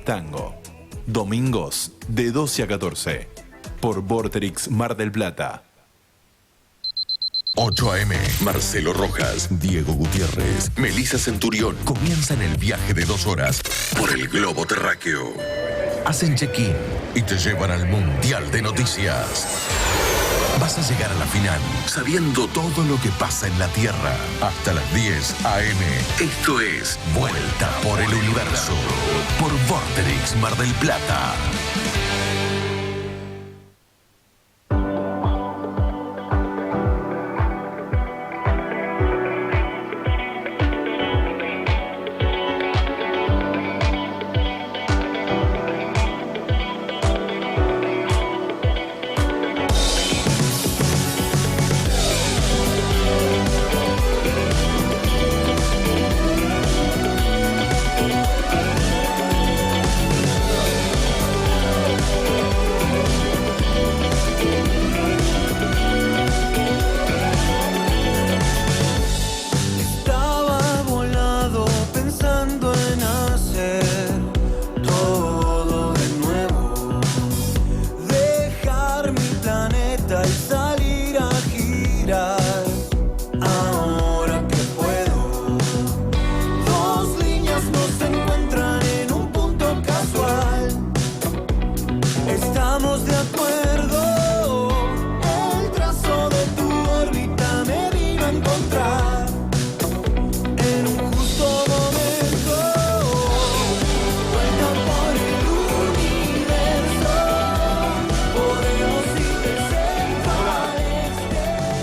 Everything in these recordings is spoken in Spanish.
Tango. Domingos de 12 a 14. Por Vorterix Mar del Plata. 8 a.m. Marcelo Rojas, Diego Gutiérrez, Melissa Centurión comienzan el viaje de 2 horas por el globo terráqueo. Hacen check-in y te llevan al Mundial de Noticias. Vas a llegar a la final sabiendo todo lo que pasa en la Tierra. Hasta las 10 a.m. Esto es Vuelta por el Universo por Vorterix Mar del Plata.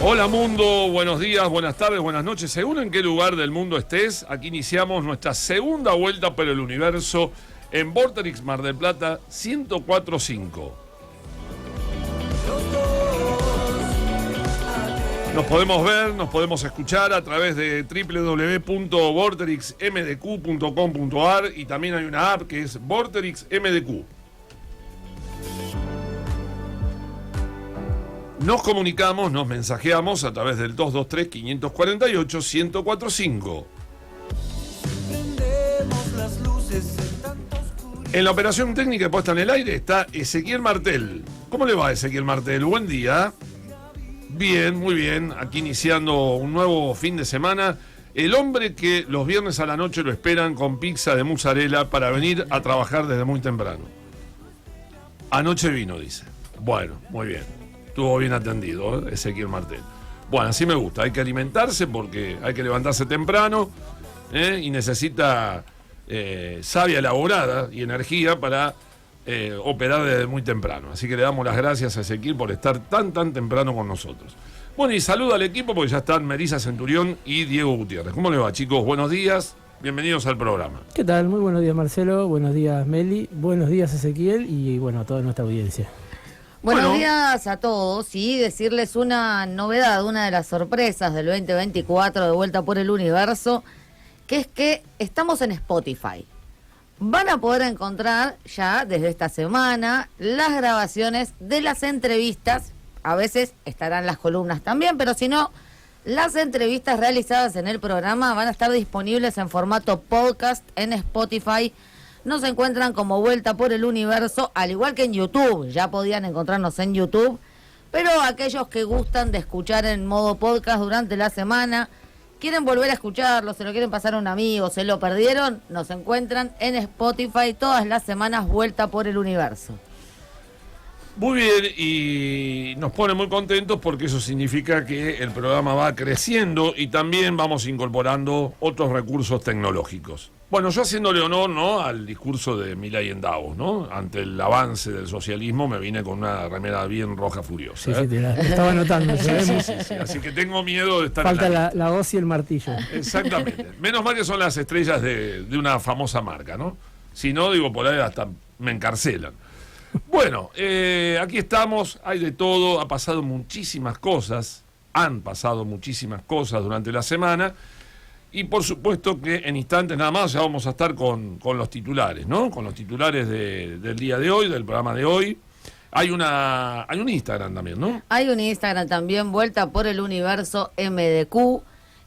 Hola mundo, buenos días, buenas tardes, buenas noches. Según en qué lugar del mundo estés, aquí iniciamos nuestra segunda vuelta por el universo en Vorterix Mar del Plata 104.5. Nos podemos ver, nos podemos escuchar a través de www.vorterixmdq.com.ar y también hay una app que es Vorterix MDQ. Nos comunicamos, nos mensajeamos a través del 223-548-1045. En la operación técnica puesta en el aire está Ezequiel Martel. ¿Cómo le va, Ezequiel Martel? Buen día. Bien, muy bien. Aquí iniciando un nuevo fin de semana. El hombre que los viernes a la noche lo esperan con pizza de mozzarella para venir a trabajar desde muy temprano. Anoche vino, dice. Bueno, muy bien. Estuvo bien atendido, Ezequiel Martel. Bueno, así me gusta. Hay que alimentarse porque hay que levantarse temprano y necesita savia elaborada y energía para operar desde muy temprano. Así que le damos las gracias a Ezequiel por estar tan temprano con nosotros. Bueno, y saludo al equipo porque ya están Melissa Centurión y Diego Gutiérrez. ¿Cómo les va, chicos? Buenos días. Bienvenidos al programa. ¿Qué tal? Muy buenos días, Marcelo. Buenos días, Meli. Buenos días, Ezequiel. Y bueno, a toda nuestra audiencia. Buenos días a todos y decirles una novedad, una de las sorpresas del 2024 de Vuelta por el Universo, que es que estamos en Spotify. Van a poder encontrar ya desde esta semana las grabaciones de las entrevistas, a veces estarán las columnas también, pero si no, las entrevistas realizadas en el programa van a estar disponibles en formato podcast en Spotify. Nos encuentran como Vuelta por el Universo, al igual que en YouTube. Ya podían encontrarnos en YouTube, pero aquellos que gustan de escuchar en modo podcast durante la semana, quieren volver a escucharlo, se lo quieren pasar a un amigo, se lo perdieron, nos encuentran en Spotify todas las semanas Vuelta por el Universo. Muy bien, y nos pone muy contentos porque eso significa que el programa va creciendo y también vamos incorporando otros recursos tecnológicos. Bueno, yo haciéndole honor, ¿no?, al discurso de Milei en Davos, ¿no? Ante el avance del socialismo me vine con una remera bien roja furiosa. Sí, te la estaba anotando. Sí, así que tengo miedo de estar... Falta la hoz y el martillo. Exactamente. Menos mal que son las estrellas de una famosa marca, ¿no? Si no, digo, por ahí hasta me encarcelan. Bueno, aquí estamos, hay de todo, han pasado muchísimas cosas durante la semana. Y por supuesto que en instantes nada más ya vamos a estar con los titulares, ¿no? Con los titulares del día de hoy, del programa de hoy. Hay un Instagram también, ¿no? Hay un Instagram también, Vuelta por el Universo MDQ.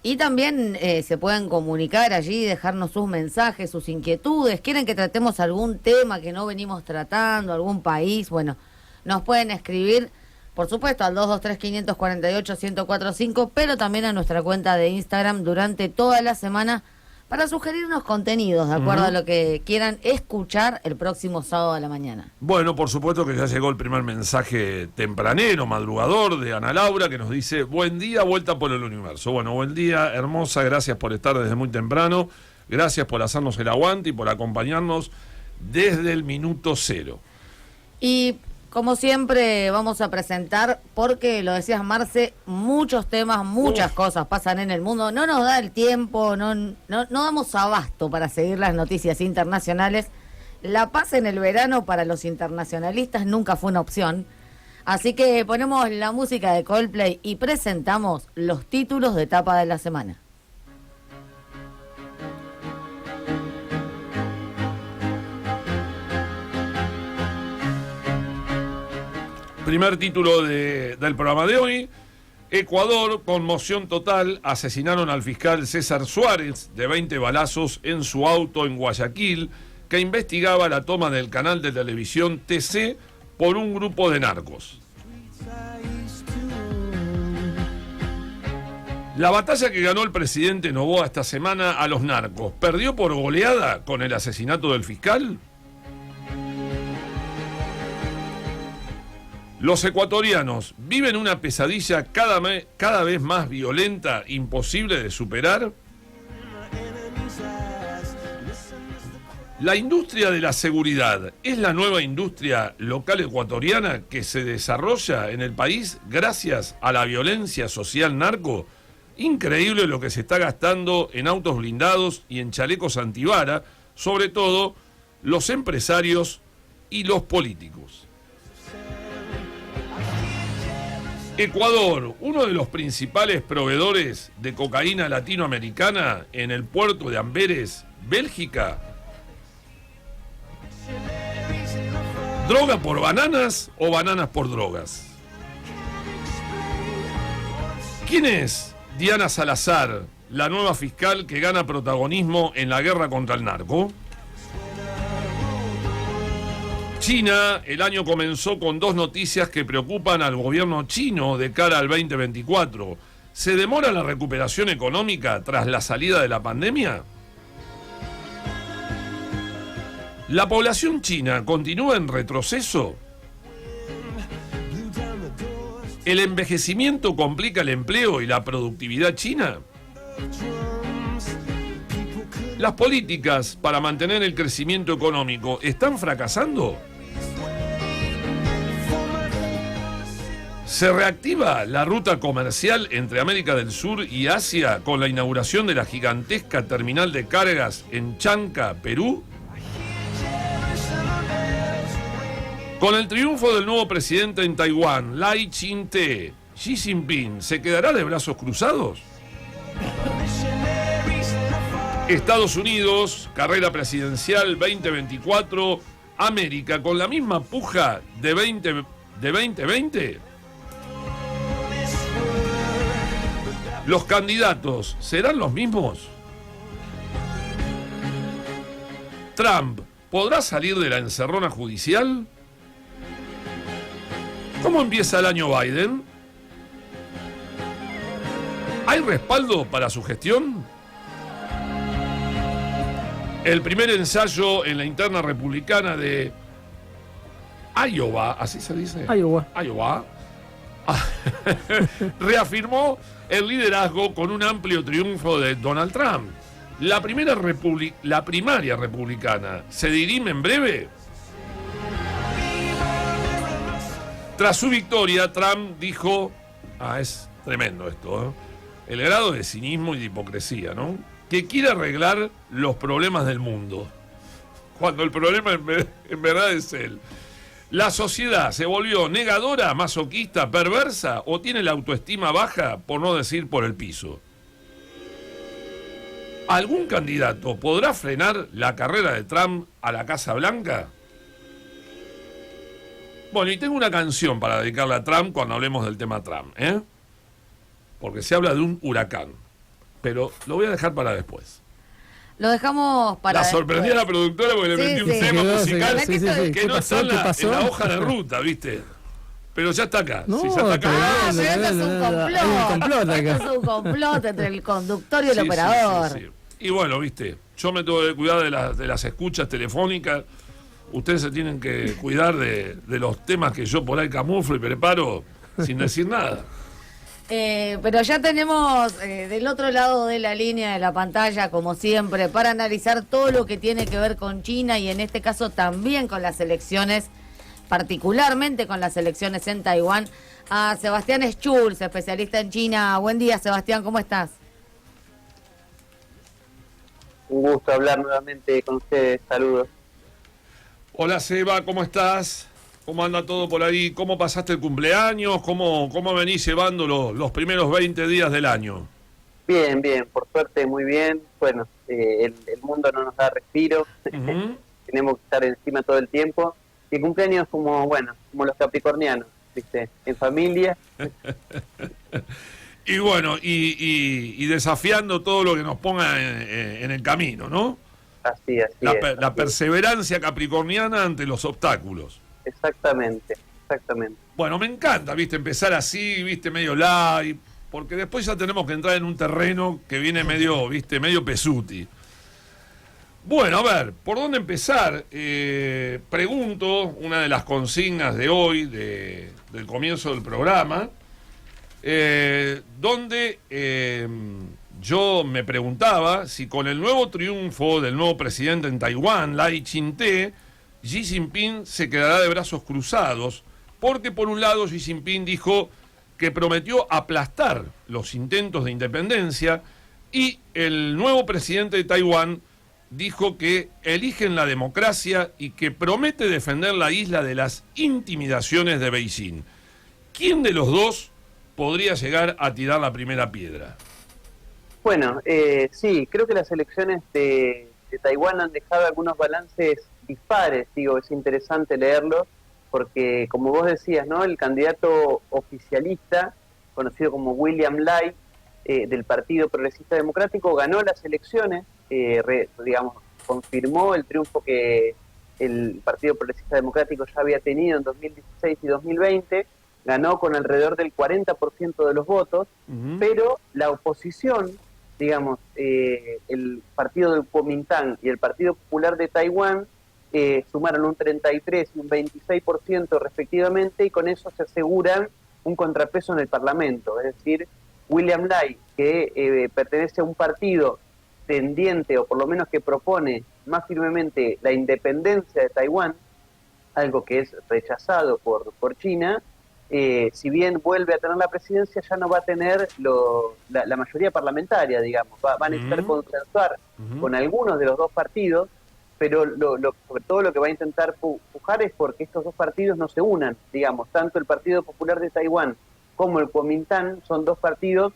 Y también se pueden comunicar allí, dejarnos sus mensajes, sus inquietudes. ¿Quieren que tratemos algún tema que no venimos tratando, algún país? Bueno, nos pueden escribir, por supuesto, al 223-548-1045, pero también a nuestra cuenta de Instagram durante toda la semana para sugerirnos contenidos, de acuerdo a lo que quieran escuchar el próximo sábado a la mañana. Bueno, por supuesto que ya llegó el primer mensaje tempranero, madrugador, de Ana Laura, que nos dice: buen día, vuelta por el universo. Bueno, buen día, hermosa, gracias por estar desde muy temprano, gracias por hacernos el aguante y por acompañarnos desde el minuto cero. Y como siempre vamos a presentar, porque lo decías Marce, muchos temas, muchas cosas pasan en el mundo. No nos da el tiempo, no damos abasto para seguir las noticias internacionales. La paz en el verano para los internacionalistas nunca fue una opción. Así que ponemos la música de Coldplay y presentamos los títulos de tapa de la semana. Primer título del programa de hoy: Ecuador, conmoción total, asesinaron al fiscal César Suárez de 20 balazos en su auto en Guayaquil, que investigaba la toma del canal de televisión TC por un grupo de narcos. La batalla que ganó el presidente Noboa esta semana a los narcos, ¿perdió por goleada con el asesinato del fiscal? Los ecuatorianos viven una pesadilla cada vez más violenta, imposible de superar. La industria de la seguridad es la nueva industria local ecuatoriana que se desarrolla en el país gracias a la violencia social narco. Increíble lo que se está gastando en autos blindados y en chalecos antibala, sobre todo los empresarios y los políticos. Ecuador, uno de los principales proveedores de cocaína latinoamericana en el puerto de Amberes, Bélgica. ¿Droga por bananas o bananas por drogas? ¿Quién es Diana Salazar, la nueva fiscal que gana protagonismo en la guerra contra el narco? China, el año comenzó con dos noticias que preocupan al gobierno chino de cara al 2024. ¿Se demora la recuperación económica tras la salida de la pandemia? ¿La población china continúa en retroceso? ¿El envejecimiento complica el empleo y la productividad china? ¿Las políticas para mantener el crecimiento económico están fracasando? ¿Se reactiva la ruta comercial entre América del Sur y Asia con la inauguración de la gigantesca terminal de cargas en Chanca, Perú? Con el triunfo del nuevo presidente en Taiwán, Lai Ching-te, Xi Jinping, ¿se quedará de brazos cruzados? Estados Unidos, carrera presidencial 2024, América, con la misma puja de 2020. ¿Los candidatos serán los mismos? ¿Trump podrá salir de la encerrona judicial? ¿Cómo empieza el año Biden? ¿Hay respaldo para su gestión? El primer ensayo en la interna republicana de Iowa, ¿así se dice? Iowa. Reafirmó el liderazgo con un amplio triunfo de Donald Trump. La primaria republicana se dirime en breve. Tras su victoria, Trump dijo, es tremendo esto, el grado de cinismo y de hipocresía, ¿no? Que quiere arreglar los problemas del mundo, cuando el problema en verdad es él. ¿La sociedad se volvió negadora, masoquista, perversa o tiene la autoestima baja, por no decir por el piso? ¿Algún candidato podrá frenar la carrera de Trump a la Casa Blanca? Bueno, y tengo una canción para dedicarle a Trump cuando hablemos del tema Trump, porque se habla de un huracán. pero lo voy a dejar para después. Lo dejamos para La sorprendí a la productora porque le Sí, metí un sí. tema Sí, musical sí, sí, sí. que ¿Qué no pasó? está ¿Qué pasó? en la hoja de ruta, ¿viste? Pero ya está acá. No, sí, ya está acá. Ah, pero esto es un complot. Hay un complot acá. Esto es un complot entre el conductor y el Sí, sí, operador. sí, sí. Y bueno, ¿viste? Yo me tengo que cuidar de las escuchas telefónicas. Ustedes se tienen que cuidar de los temas que yo por ahí camuflo y preparo sin decir nada. Pero ya tenemos del otro lado de la línea de la pantalla, como siempre, para analizar todo lo que tiene que ver con China y en este caso también con las elecciones, particularmente con las elecciones en Taiwán, a Sebastián Schulz, especialista en China. Buen día, Sebastián, ¿cómo estás? Un gusto hablar nuevamente con ustedes. Saludos. Hola Seba, ¿cómo estás? ¿Cómo anda todo por ahí? ¿Cómo pasaste el cumpleaños? ¿Cómo venís llevando los primeros 20 días del año? Bien, bien, por suerte muy bien. Bueno, el mundo no nos da respiro. Uh-huh. Tenemos que estar encima todo el tiempo. Y cumpleaños como los capricornianos, ¿viste? En familia. Y bueno, y desafiando todo lo que nos ponga en el camino, ¿no? Así La es. perseverancia capricorniana ante los obstáculos. Exactamente. Bueno, me encanta, viste, empezar así, viste, medio light, porque después ya tenemos que entrar en un terreno que viene medio, viste, medio pesuti. Bueno, a ver, ¿por dónde empezar? Pregunto, una de las consignas de hoy, del comienzo del programa, donde yo me preguntaba si con el nuevo triunfo del nuevo presidente en Taiwán, Lai Ching-te, Xi Jinping se quedará de brazos cruzados, porque por un lado Xi Jinping dijo que prometió aplastar los intentos de independencia y el nuevo presidente de Taiwán dijo que eligen la democracia y que promete defender la isla de las intimidaciones de Beijing. ¿Quién de los dos podría llegar a tirar la primera piedra? Bueno, sí, creo que las elecciones de Taiwán han dejado algunos balances dispares. Digo, es interesante leerlos porque, como vos decías, ¿no? El candidato oficialista, conocido como William Lai, del Partido Progresista Democrático, ganó las elecciones, confirmó el triunfo que el Partido Progresista Democrático ya había tenido en 2016 y 2020, ganó con alrededor del 40% de los votos, pero la oposición, el partido del Kuomintang y el Partido Popular de Taiwán sumaron un 33 y un 26% respectivamente, y con eso se aseguran un contrapeso en el Parlamento. Es decir, William Lai, que pertenece a un partido tendiente, o por lo menos que propone más firmemente la independencia de Taiwán, algo que es rechazado por China, si bien vuelve a tener la presidencia, ya no va a tener la mayoría parlamentaria, va a necesitar consensuar con algunos de los dos partidos, pero sobre todo lo que va a intentar pujar es porque estos dos partidos no se unan, tanto el Partido Popular de Taiwán como el Kuomintang son dos partidos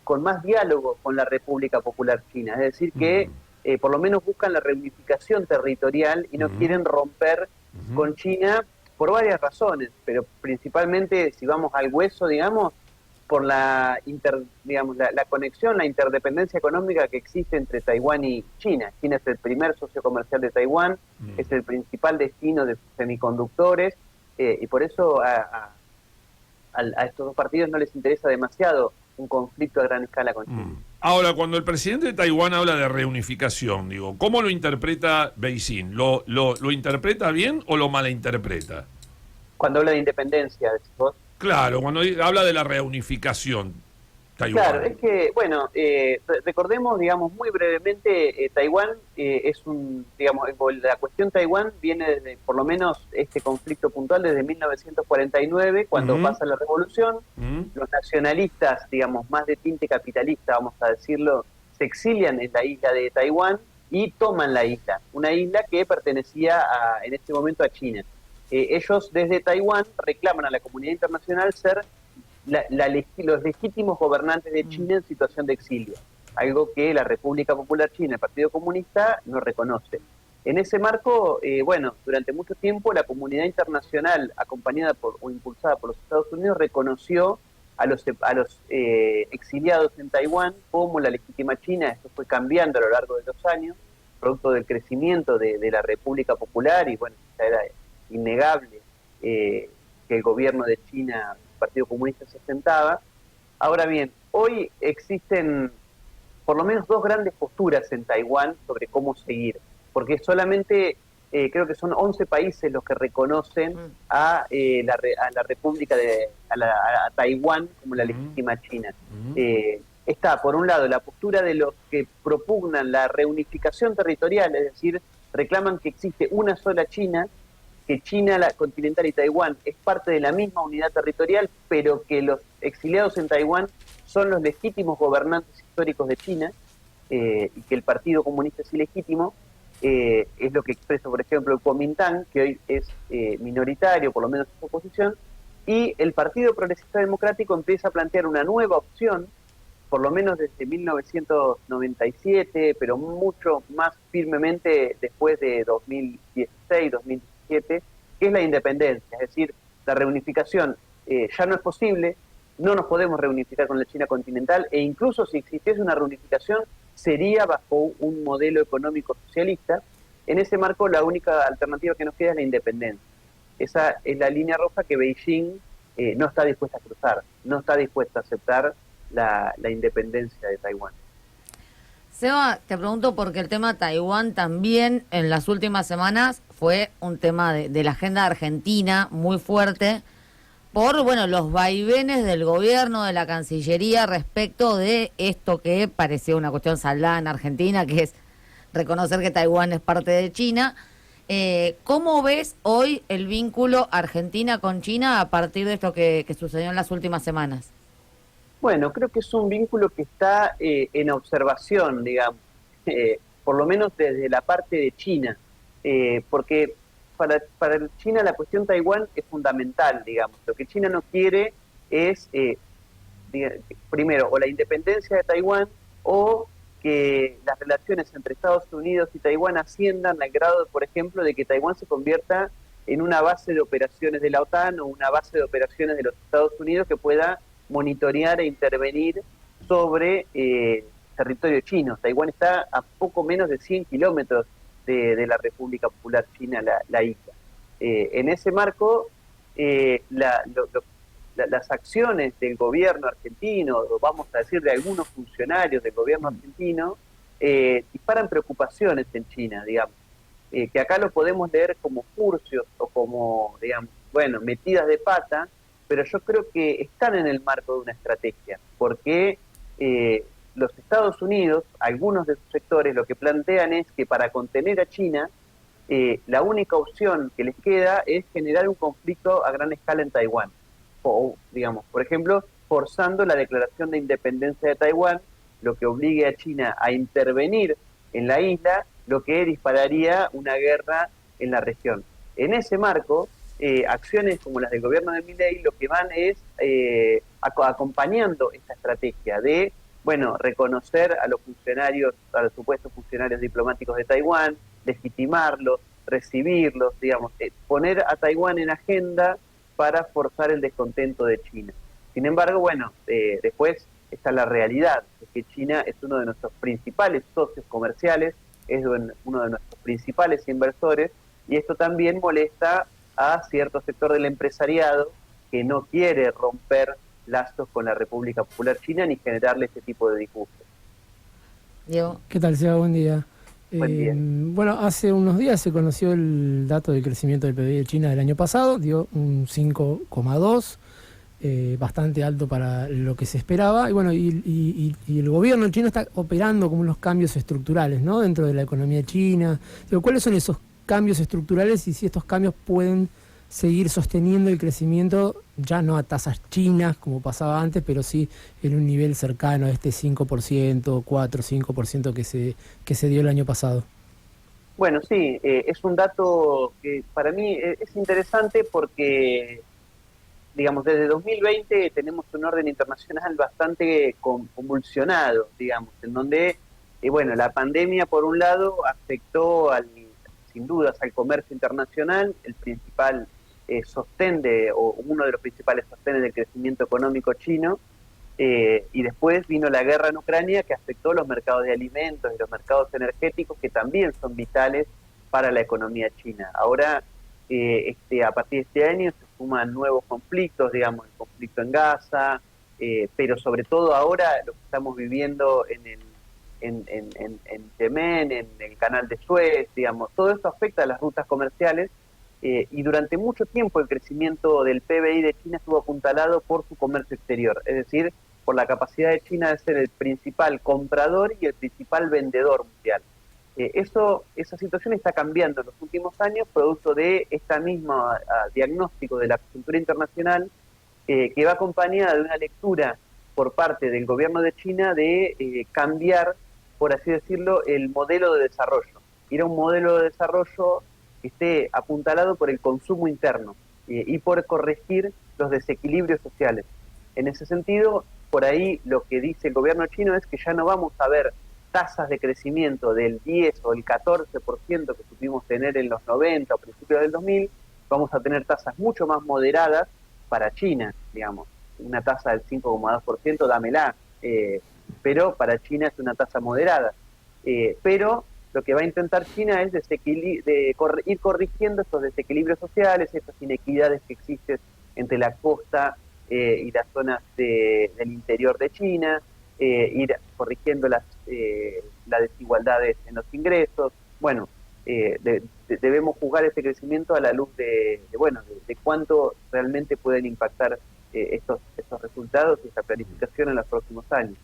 con más diálogo con la República Popular China, es decir que por lo menos buscan la reunificación territorial y no quieren romper con China por varias razones, pero principalmente, si vamos al hueso, por la conexión, la interdependencia económica que existe entre Taiwán y China. China es el primer socio comercial de Taiwán, es el principal destino de semiconductores, y por eso a estos dos partidos no les interesa demasiado un conflicto a gran escala con China. Ahora, cuando el presidente de Taiwán habla de reunificación, ¿cómo lo interpreta Beijing? ¿Lo interpreta bien o lo malinterpreta? Cuando habla de independencia, decís vos. Claro, cuando habla de la reunificación Taiwán. Claro, es que, recordemos, muy brevemente, Taiwán es la cuestión Taiwán viene desde, por lo menos, este conflicto puntual desde 1949, cuando pasa la revolución. Los nacionalistas, más de tinte capitalista, vamos a decirlo, se exilian en la isla de Taiwán y toman la isla, una isla que pertenecía en este momento a China. Ellos desde Taiwán reclaman a la comunidad internacional ser los legítimos gobernantes de China en situación de exilio, algo que la República Popular China, el Partido Comunista, no reconoce. En ese marco, durante mucho tiempo la comunidad internacional, acompañada o impulsada por los Estados Unidos, reconoció a los exiliados en Taiwán como la legítima China. Esto fue cambiando a lo largo de los años, producto del crecimiento de la República Popular, y bueno, ya era innegable que el gobierno de China, el Partido Comunista, se sentaba. Ahora bien, hoy existen por lo menos dos grandes posturas en Taiwán sobre cómo seguir, porque solamente creo que son 11 países los que reconocen a la República a Taiwán como la legítima China. Está, por un lado, la postura de los que propugnan la reunificación territorial, es decir, reclaman que existe una sola China, que China la continental y Taiwán es parte de la misma unidad territorial, pero que los exiliados en Taiwán son los legítimos gobernantes históricos de China, y que el Partido Comunista es ilegítimo. Es lo que expresa, por ejemplo, el Kuomintang, que hoy es minoritario, por lo menos en su oposición, y el Partido Progresista Democrático empieza a plantear una nueva opción, por lo menos desde 1997, pero mucho más firmemente después de 2016, 2017, que es la independencia. Es decir, la reunificación ya no es posible, no nos podemos reunificar con la China continental, e incluso si existiese una reunificación, sería bajo un modelo económico socialista. En ese marco, la única alternativa que nos queda es la independencia. Esa es la línea roja que Beijing no está dispuesta a cruzar, no está dispuesta a aceptar la independencia de Taiwán. Seba, te pregunto porque el tema Taiwán también en las últimas semanas fue un tema de la agenda argentina muy fuerte por, bueno, los vaivenes del gobierno, de la Cancillería respecto de esto que parecía una cuestión saldada en Argentina, que es reconocer que Taiwán es parte de China. ¿Cómo ves hoy el vínculo Argentina con China a partir de esto que sucedió en las últimas semanas? Bueno, creo que es un vínculo que está en observación, digamos, por lo menos desde la parte de China, porque para China la cuestión Taiwán es fundamental, digamos. Lo que China no quiere es, primero, o la independencia de Taiwán, o que las relaciones entre Estados Unidos y Taiwán asciendan al grado, por ejemplo, de que Taiwán se convierta en una base de operaciones de la OTAN o una base de operaciones de los Estados Unidos que pueda monitorear e intervenir sobre territorio chino. Taiwán está a poco menos de 100 kilómetros de la República Popular China, la isla. En ese marco, las acciones del gobierno argentino, o vamos a decir de algunos funcionarios del gobierno argentino, disparan preocupaciones en China, digamos, que acá lo podemos leer como furcios o como, digamos, bueno, metidas de pata, pero yo creo que están en el marco de una estrategia, porque los Estados Unidos, algunos de sus sectores, lo que plantean es que para contener a China, la única opción que les queda es generar un conflicto a gran escala en Taiwán, o, digamos, por ejemplo, forzando la declaración de independencia de Taiwán, lo que obligue a China a intervenir en la isla, lo que dispararía una guerra en la región. En ese marco, acciones como las del gobierno de Milei lo que van es acompañando esta estrategia de, bueno, reconocer a los funcionarios, a los supuestos funcionarios diplomáticos de Taiwán, legitimarlos, recibirlos, digamos, poner a Taiwán en agenda para forzar el descontento de China. Sin embargo, bueno, después está la realidad, es que China es uno de nuestros principales socios comerciales, es uno de nuestros principales inversores, y esto también molesta a cierto sector del empresariado que no quiere romper lazos con la República Popular China ni generarle este tipo de disgustos. Diego. ¿Qué tal, Seba? Buen día. Buen día. Bueno, hace unos días se conoció el dato del crecimiento del PBI de China del año pasado, dio un 5,2, bastante alto para lo que se esperaba, y bueno, y el gobierno chino está operando como unos cambios estructurales, ¿no?, dentro de la economía china. Digo, ¿cuáles son esos cambios estructurales y si estos cambios pueden seguir sosteniendo el crecimiento, ya no a tasas chinas como pasaba antes, pero sí en un nivel cercano a este 5%, 4, 5% que se dio el año pasado? Bueno, sí, es un dato que para mí es interesante porque, digamos, desde 2020 tenemos un orden internacional bastante convulsionado, digamos, en donde, bueno, la pandemia por un lado afectó sin dudas al comercio internacional, el principal sostén o uno de los principales sostenes del crecimiento económico chino, y después vino la guerra en Ucrania que afectó los mercados de alimentos y los mercados energéticos que también son vitales para la economía china. Ahora, a partir de este año se suman nuevos conflictos, digamos, el conflicto en Gaza, pero sobre todo ahora lo que estamos viviendo en Yemen, en el canal de Suez, digamos, todo esto afecta a las rutas comerciales, y durante mucho tiempo el crecimiento del PBI de China estuvo apuntalado por su comercio exterior, es decir, por la capacidad de China de ser el principal comprador y el principal vendedor mundial. Esa situación está cambiando en los últimos años, producto de esta misma diagnóstico de la coyuntura internacional, que va acompañada de una lectura por parte del gobierno de China de cambiar, por así decirlo, el modelo de desarrollo. Ir a un modelo de desarrollo que esté apuntalado por el consumo interno y por corregir los desequilibrios sociales. En ese sentido, por ahí lo que dice el gobierno chino es que ya no vamos a ver tasas de crecimiento del 10 o el 14% que supimos tener en los 90 o principios del 2000, vamos a tener tasas mucho más moderadas para China, digamos. Una tasa del 5,2%, dámela, pero para China es una tasa moderada. Pero lo que va a intentar China es ir corrigiendo estos desequilibrios sociales, estas inequidades que existen entre la costa y las zonas del interior de China, ir corrigiendo las desigualdades en los ingresos. Bueno, debemos juzgar este crecimiento a la luz de cuánto realmente pueden impactar estos resultados y esta planificación en los próximos años.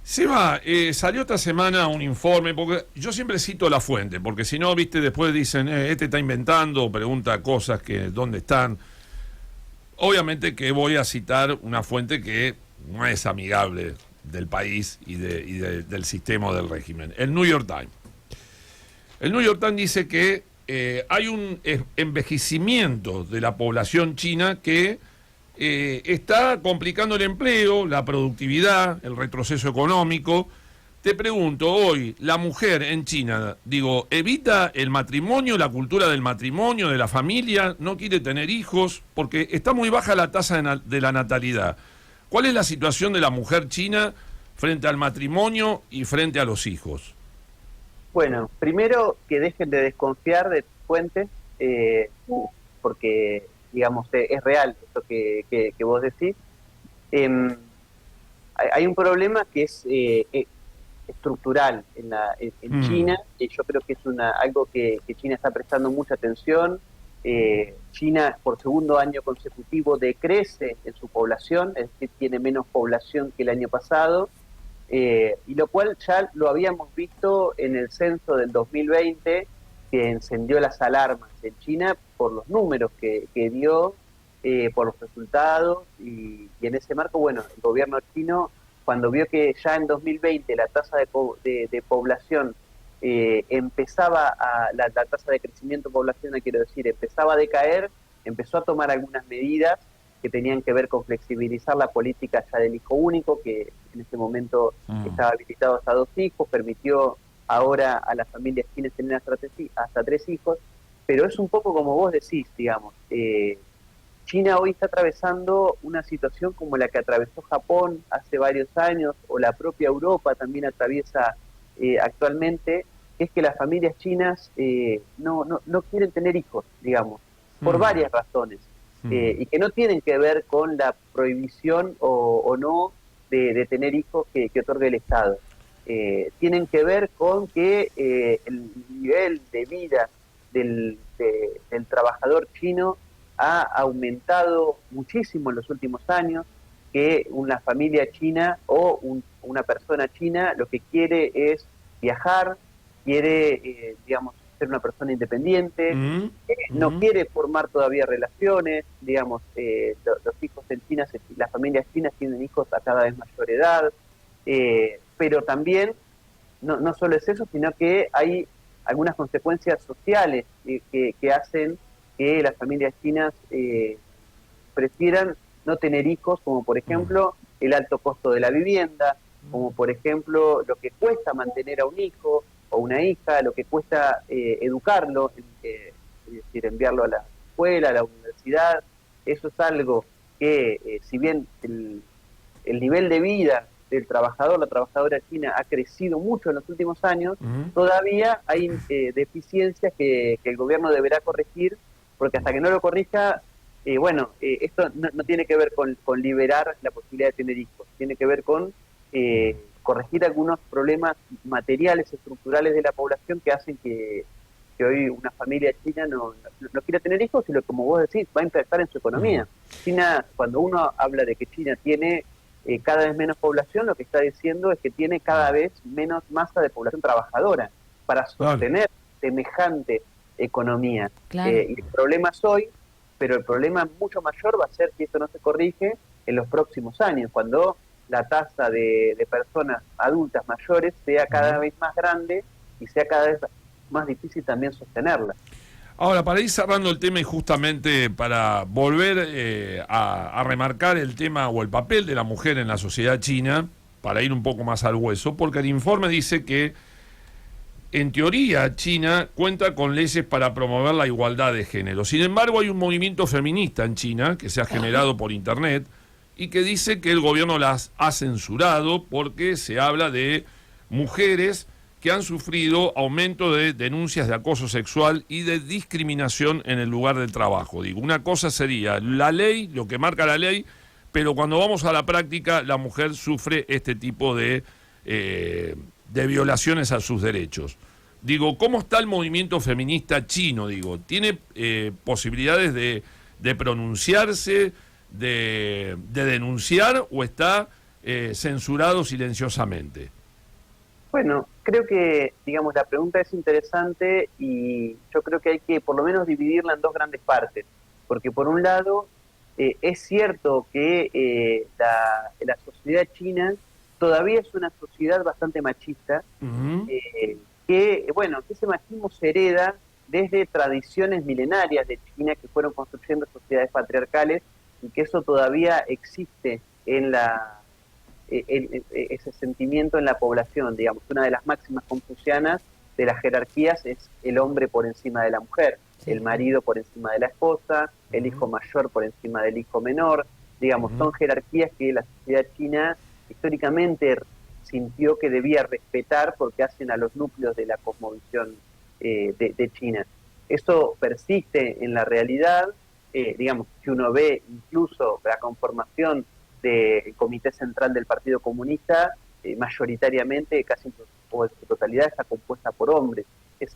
Seba, salió esta semana un informe, porque yo siempre cito la fuente, porque si no, viste, después dicen, este está inventando, pregunta cosas que dónde están. Obviamente que voy a citar una fuente que no es amigable del país y del sistema o del régimen. El New York Times. El New York Times dice que hay un envejecimiento de la población china que está complicando el empleo, la productividad, el retroceso económico. Te pregunto, hoy, la mujer en China, ¿evita el matrimonio, la cultura del matrimonio, de la familia? ¿No quiere tener hijos? Porque está muy baja la tasa de la natalidad. ¿Cuál es la situación de la mujer china frente al matrimonio y frente a los hijos? Bueno, primero que dejen de desconfiar de fuentes, porque, digamos, es real esto que vos decís. Hay un problema que es estructural en China, y yo creo que es algo que China está prestando mucha atención. China, por segundo año consecutivo, decrece en su población, es decir, tiene menos población que el año pasado, y lo cual ya lo habíamos visto en el censo del 2020, que encendió las alarmas en China por los números que dio, por los resultados, y en ese marco, bueno, el gobierno chino, cuando vio que ya en 2020 la tasa de población la tasa de crecimiento poblacional, quiero decir, empezaba a decaer, empezó a tomar algunas medidas que tenían que ver con flexibilizar la política ya del hijo único, que en ese momento estaba habilitado hasta 2 hijos, permitió ahora a las familias chinas tener hasta 3 hijos, pero es un poco como vos decís, digamos. China hoy está atravesando una situación como la que atravesó Japón hace varios años, o la propia Europa también atraviesa actualmente, que es que las familias chinas no quieren tener hijos, digamos, por varias razones, y que no tienen que ver con la prohibición o no de tener hijos que otorga el Estado. Tienen que ver con que el nivel de vida del trabajador chino ha aumentado muchísimo en los últimos años, que una familia china o una persona china lo que quiere es viajar, quiere, digamos, ser una persona independiente, no quiere formar todavía relaciones, digamos, los hijos en China, las familias chinas tienen hijos a cada vez mayor edad, pero también, no solo es eso, sino que hay algunas consecuencias sociales que hacen que las familias chinas prefieran no tener hijos, como por ejemplo el alto costo de la vivienda, como por ejemplo lo que cuesta mantener a un hijo o una hija, lo que cuesta educarlo, es decir, enviarlo a la escuela, a la universidad, obesidad. Eso es algo que, si bien el nivel de vida del trabajador, la trabajadora china ha crecido mucho en los últimos años, todavía hay deficiencias que el gobierno deberá corregir, porque hasta que no lo corrija, esto no tiene que ver con liberar la posibilidad de tener hijos, tiene que ver con corregir algunos problemas materiales, estructurales de la población que hacen que hoy una familia china no quiera tener hijos, y como vos decís, va a impactar en su economía. China, cuando uno habla de que China tiene cada vez menos población, lo que está diciendo es que tiene cada vez menos masa de población trabajadora para sostener semejante economía. Claro. Y el problema es hoy, pero el problema mucho mayor va a ser si esto no se corrige en los próximos años, cuando la tasa de personas adultas mayores sea cada vez más grande y sea cada vez más difícil también sostenerla. Ahora, para ir cerrando el tema y justamente para volver a remarcar el tema o el papel de la mujer en la sociedad china, para ir un poco más al hueso, porque el informe dice que, en teoría, China cuenta con leyes para promover la igualdad de género. Sin embargo, hay un movimiento feminista en China que se ha generado por Internet y que dice que el gobierno las ha censurado porque se habla de mujeres que han sufrido aumento de denuncias de acoso sexual y de discriminación en el lugar del trabajo. Digo, una cosa sería la ley, lo que marca la ley, pero cuando vamos a la práctica, la mujer sufre este tipo de violaciones a sus derechos. Digo, ¿cómo está el movimiento feminista chino? Digo, ¿tiene posibilidades de pronunciarse, de denunciar, o está censurado silenciosamente? Bueno, creo que, digamos, la pregunta es interesante y yo creo que hay que por lo menos dividirla en dos grandes partes, porque por un lado es cierto que la sociedad china todavía es una sociedad bastante machista, que ese machismo se hereda desde tradiciones milenarias de China que fueron construyendo sociedades patriarcales, y que eso todavía existe en ese sentimiento en la población. Digamos, una de las máximas confucianas de las jerarquías es el hombre por encima de la mujer, el marido por encima de la esposa, el hijo mayor por encima del hijo menor. Digamos, son jerarquías que la sociedad china históricamente sintió que debía respetar porque hacen a los núcleos de la cosmovisión de China. Eso persiste en la realidad. Digamos, que uno ve incluso la conformación del Comité Central del Partido Comunista, mayoritariamente, casi en su totalidad, está compuesta por hombres. Es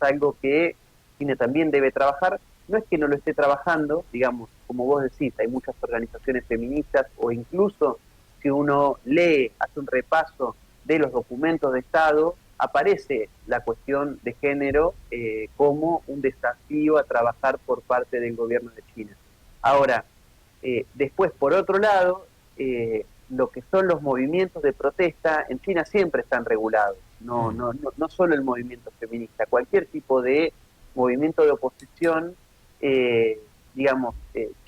algo que China también debe trabajar. No es que no lo esté trabajando, digamos, como vos decís, hay muchas organizaciones feministas, o incluso si uno lee, hace un repaso de los documentos de Estado, aparece la cuestión de género como un desafío a trabajar por parte del gobierno de China. Ahora, después, por otro lado, lo que son los movimientos de protesta en China siempre están regulados, no solo el movimiento feminista, cualquier tipo de movimiento de oposición.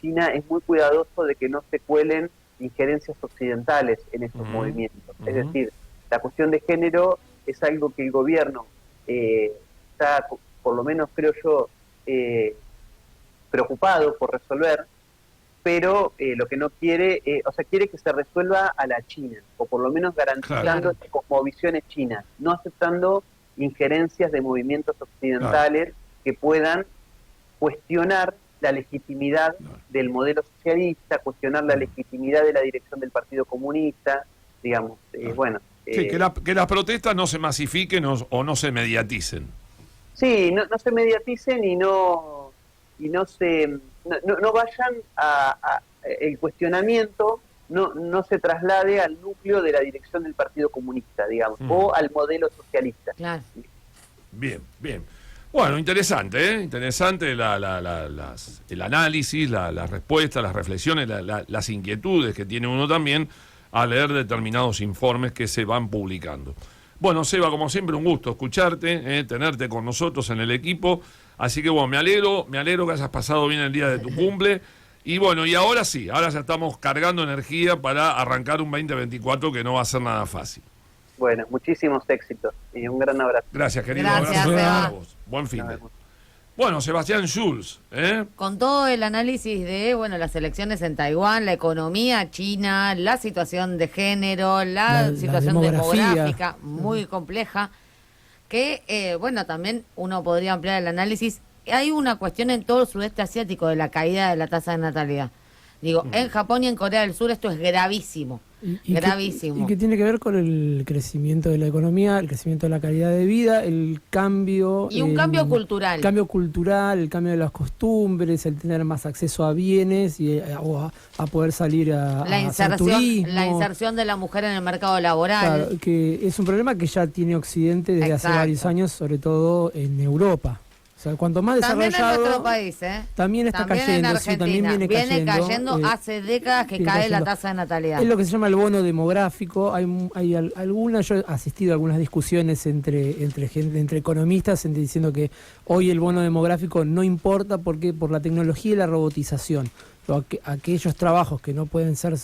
China es muy cuidadoso de que no se cuelen injerencias occidentales en estos movimientos. Es decir, la cuestión de género es algo que el gobierno está, por lo menos creo yo, preocupado por resolver, pero lo que no quiere, quiere que se resuelva a la China, o por lo menos garantizando cosmovisiones chinas, no aceptando injerencias de movimientos occidentales que puedan cuestionar la legitimidad del modelo socialista, cuestionar la legitimidad de la dirección del Partido Comunista, digamos, que las protestas no se masifiquen o no se mediaticen. Sí, no se mediaticen y no vayan a el cuestionamiento, no se traslade al núcleo de la dirección del Partido Comunista, digamos, o al modelo socialista. Claro. Bien. Bueno, interesante, interesante el análisis, las respuestas, las reflexiones, las inquietudes que tiene uno también al leer determinados informes que se van publicando. Bueno, Seba, como siempre, un gusto escucharte, tenerte con nosotros en el equipo. Así que, bueno, me alegro que hayas pasado bien el día de tu cumple. Y bueno, y ahora sí, ahora ya estamos cargando energía para arrancar un 2024 que no va a ser nada fácil. Bueno, muchísimos éxitos y un gran abrazo. Gracias, querido. Gracias, abrazo Seba. para vos. Buen fin de. Bueno, Sebastián Schulz, Con todo el análisis de, bueno, las elecciones en Taiwán, la economía china, la situación de género, la situación demográfica muy compleja, que, bueno, también uno podría ampliar el análisis. Hay una cuestión en todo el sudeste asiático de la caída de la tasa de natalidad. Digo, en Japón y en Corea del Sur esto es gravísimo. Gravísimo. Y que tiene que ver con el crecimiento de la economía, el crecimiento de la calidad de vida, el cambio... Y un cambio cultural. El cambio cultural, el cambio de las costumbres, el tener más acceso a bienes y a poder salir a hacer turismo. La inserción de la mujer en el mercado laboral. Claro, que es un problema que ya tiene Occidente desde hace varios años, sobre todo en Europa. O sea, cuanto más también desarrollado... en nuestro país, También está también cayendo. en Argentina. Sí, también viene cayendo. Hace décadas que cae la tasa de natalidad. Es lo que se llama el bono demográfico. Hay algunas, yo he asistido a algunas discusiones entre economistas diciendo que hoy el bono demográfico no importa porque por la tecnología y la robotización. Aquellos trabajos que no pueden ser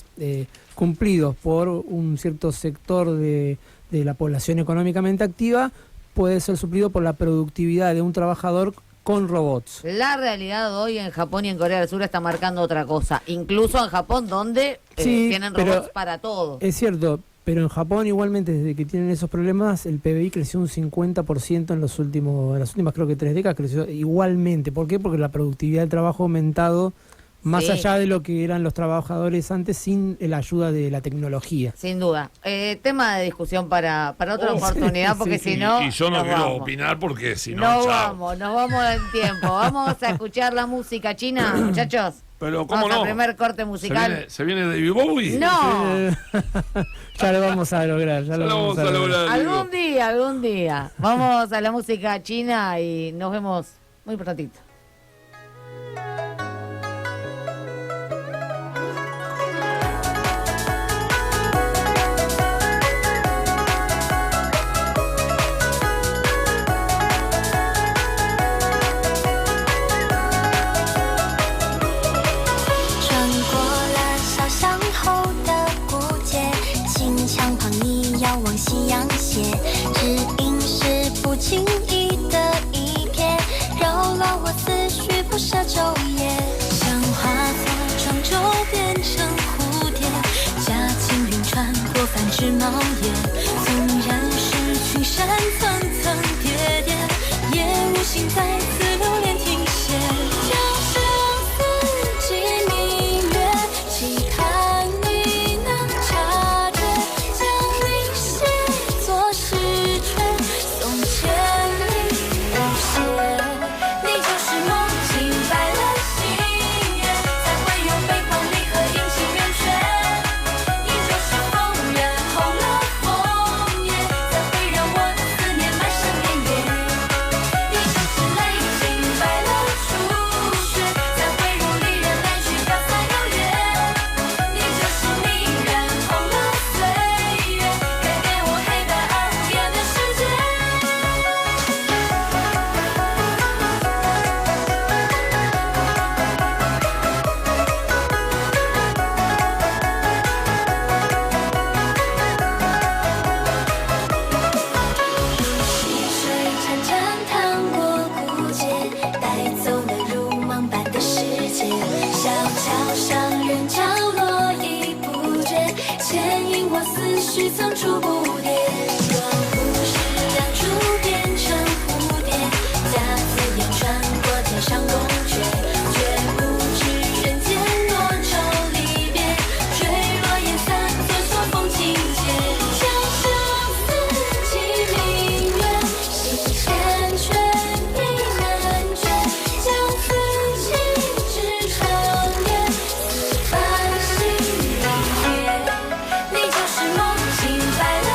cumplidos por un cierto sector de la población económicamente activa puede ser suplido por la productividad de un trabajador con robots. La realidad hoy en Japón y en Corea del Sur está marcando otra cosa. Incluso en Japón, donde tienen robots para todo. Es cierto, pero en Japón igualmente, desde que tienen esos problemas, el PBI creció un 50% en las últimas creo que 3 décadas, creció igualmente. ¿Por qué? Porque la productividad del trabajo ha aumentado más allá de lo que eran los trabajadores antes sin la ayuda de la tecnología. Sin duda. Tema de discusión para otra oportunidad, porque si no... Y yo no quiero opinar porque si no... Nos vamos en tiempo. Vamos a escuchar la música china, muchachos. Pero ¿cómo vamos no? al primer corte musical. ¿Se viene David Bowie? ¡No! Ya lo vamos a lograr. Ya lo vamos a lograr. Algún día. Vamos a la música china y nos vemos muy prontito.夕阳斜，只因是不经意的一瞥，扰乱我思绪，不舍昼夜。像化作庄周变成蝴蝶，驾轻云穿过繁枝茂叶。纵然是群山层层叠叠，也无心再次留恋停歇。将相思寄明月，期盼你能察觉。许层出不跌，若不是两株变成蝴蝶，夹刺眼穿过天上宫阙，却不知人间多愁离别，坠落烟散作秋风情节，将相思寄明月，心缱绻意难绝，将自己织成夜，似繁星离别，你就是梦醒白了。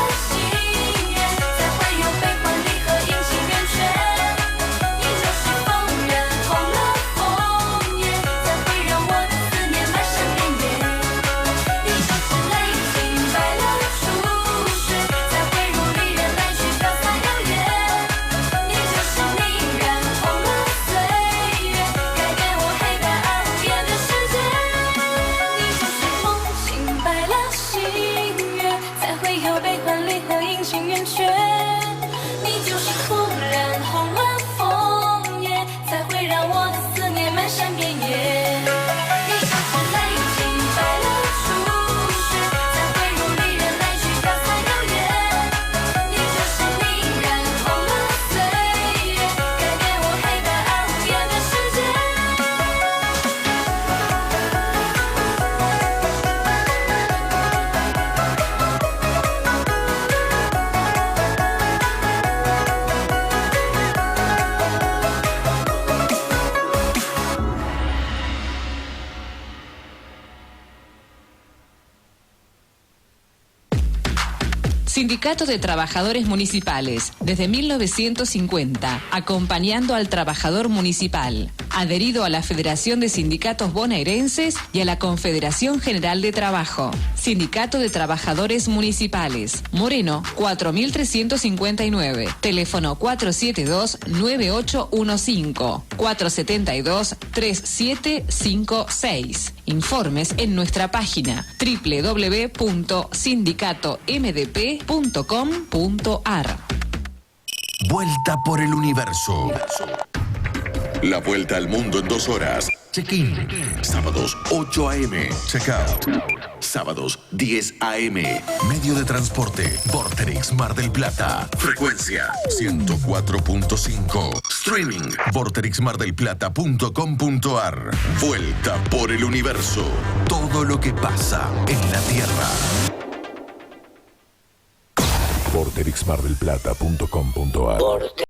Sindicato de Trabajadores Municipales, desde 1950, acompañando al trabajador municipal, adherido a la Federación de Sindicatos Bonaerenses y a la Confederación General de Trabajo. Sindicato de Trabajadores Municipales, Moreno 4359, teléfono 472-9815, 472-3756. Informes en nuestra página www.sindicatomdp.com.ar. Vuelta por el universo. La vuelta al mundo en 2 horas. Check-in. Sábados 8 a.m. Check-out. Sábados 10 a.m. Medio de transporte. Vorterix Mar del Plata. Frecuencia 104.5. Streaming. vorterixmardelplata.com.ar. Vuelta por el universo. Todo lo que pasa en la Tierra. vorterixmardelplata.com.ar.